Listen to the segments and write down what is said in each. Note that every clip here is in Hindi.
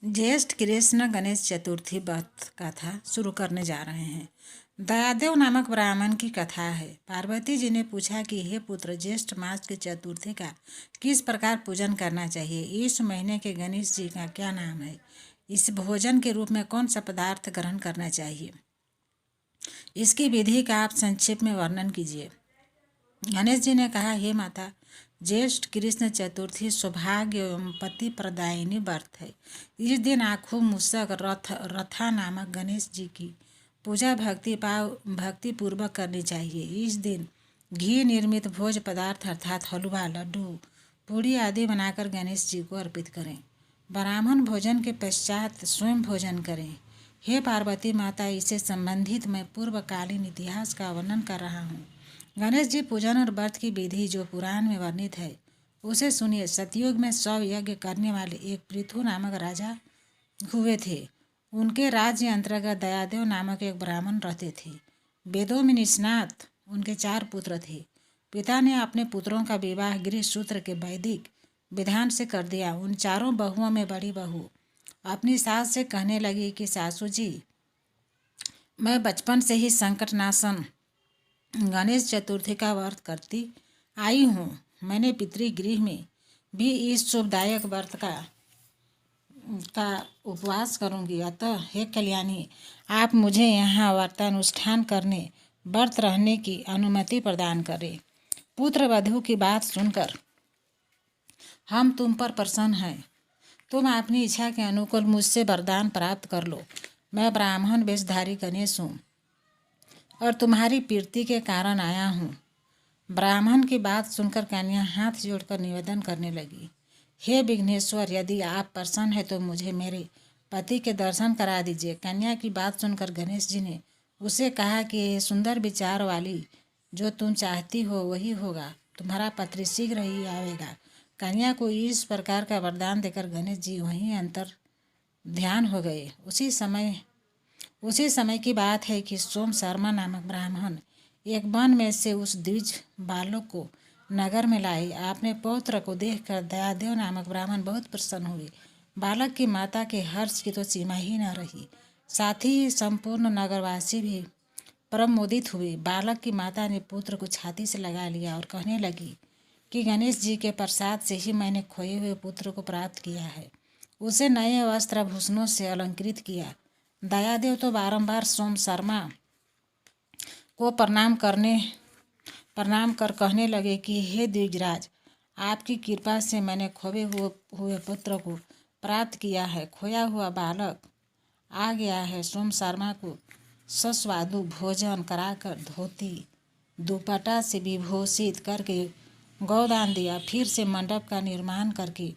ज्येष्ठ कृष्ण गणेश चतुर्थी व्रत कथा शुरू करने जा रहे हैं। दयादेव नामक ब्राह्मण की कथा है। पार्वती जी ने पूछा कि हे पुत्र, ज्येष्ठ मास की चतुर्थी का किस प्रकार पूजन करना चाहिए। इस महीने के गणेश जी का क्या नाम है। इस भोजन के रूप में कौन सा पदार्थ ग्रहण करना चाहिए, इसकी विधि का आप संक्षेप में वर्णन कीजिए। गणेश जी ने कहा, हे माता, ज्येष्ठ कृष्ण चतुर्थी सौभाग्य एवं पति प्रदायिनी व्रत है। इस दिन आँखों मूसक रथा नामक गणेश जी की पूजा भक्ति पूर्वक करनी चाहिए। इस दिन घी निर्मित भोज पदार्थ अर्थात हलवा, लड्डू, पूड़ी आदि बनाकर गणेश जी को अर्पित करें। ब्राह्मण भोजन के पश्चात स्वयं भोजन करें। हे पार्वती माता, इससे संबंधित मैं पूर्वकालीन इतिहास का वर्णन कर रहा हूँ। गणेश जी पूजन और व्रत की विधि जो पुराण में वर्णित है उसे सुनिए। सतयुग में 100 यज्ञ करने वाले एक पृथु नामक राजा हुए थे। उनके राज्य अंतर्गत दयादेव नामक एक ब्राह्मण रहते थे। वेदों में निष्णात उनके 4 पुत्र थे। पिता ने अपने पुत्रों का विवाह गृह सूत्र के वैदिक विधान से कर दिया। उन चारों बहुओं में बड़ी बहू अपनी सास से कहने लगी कि सासू जी, मैं बचपन से ही संकटनाशन गणेश चतुर्थी का व्रत करती आई हूँ। मैंने पितृगृह में भी इस शुभदायक व्रत का उपवास करूँगी। अतः हे कल्याणी, आप मुझे यहाँ व्रतानुष्ठान करने, व्रत रहने की अनुमति प्रदान करें। पुत्र वधू की बात सुनकर हम तुम पर प्रसन्न हैं। तुम अपनी इच्छा के अनुकूल मुझसे वरदान प्राप्त कर लो। मैं ब्राह्मण वेशधारी गणेश हूँ और तुम्हारी प्रीति के कारण आया हूँ। ब्राह्मण की बात सुनकर कन्या हाथ जोड़कर निवेदन करने लगी, हे विघ्नेश्वर, यदि आप प्रसन्न हैं तो मुझे मेरे पति के दर्शन करा दीजिए। कन्या की बात सुनकर गणेश जी ने उसे कहा कि ये सुंदर विचार वाली, जो तुम चाहती हो वही होगा। तुम्हारा पति शीघ्र ही आएगा। कन्या को इस प्रकार का वरदान देकर गणेश जी वहीं अंतर ध्यान हो गए। उसी समय की बात है कि सोम शर्मा नामक ब्राह्मण एक वन में से उस द्विज बालक को नगर में लाए। अपने पौत्र को देखकर दयादेव नामक ब्राह्मण बहुत प्रसन्न हुए। बालक की माता के हर्ष की तो सीमा ही न रही। साथ ही संपूर्ण नगरवासी भी परम मोदित हुए। बालक की माता ने पुत्र को छाती से लगा लिया और कहने लगी कि गणेश जी के प्रसाद से ही मैंने खोए हुए पुत्र को प्राप्त किया है। उसे नए वस्त्र आभूषणों से अलंकृत किया। दयादेव तो बारंबार सोम शर्मा को प्रणाम कर कहने लगे कि हे द्विजराज, आपकी कृपा से मैंने खोए हुए पुत्र को प्राप्त किया है। खोया हुआ बालक आ गया है। सोम शर्मा को सुस्वादु भोजन कराकर धोती दुपट्टा से विभूषित करके गौदान दिया। फिर से मंडप का निर्माण करके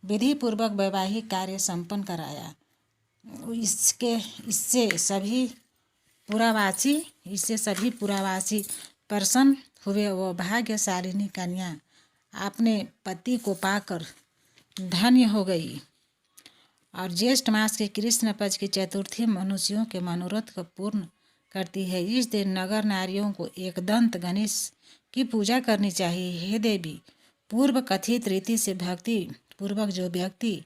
विधि पूर्वक वैवाहिक कार्य संपन्न कराया। इससे सभी पुरावासी प्रसन्न हुए। वो भाग्यशालिनी कन्या अपने पति को पाकर धन्य हो गई। और ज्येष्ठ मास के कृष्ण पक्ष की चतुर्थी मनुष्यों के मनोरथ को पूर्ण करती है। इस दिन नगर नारियों को एकदंत गणेश की पूजा करनी चाहिए। हे देवी, पूर्व कथित रीति से भक्ति पूर्वक जो व्यक्ति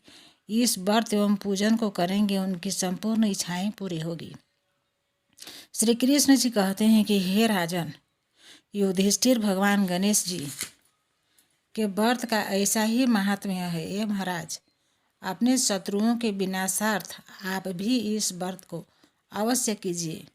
इस व्रत एवं पूजन को करेंगे उनकी संपूर्ण इच्छाएं पूरी होगी। श्री कृष्ण जी कहते हैं कि हे राजन, युधिष्ठिर भगवान गणेश जी के व्रत का ऐसा ही महात्म्य है। हे महाराज, अपने शत्रुओं के विनाशार्थ आप भी इस व्रत को अवश्य कीजिए।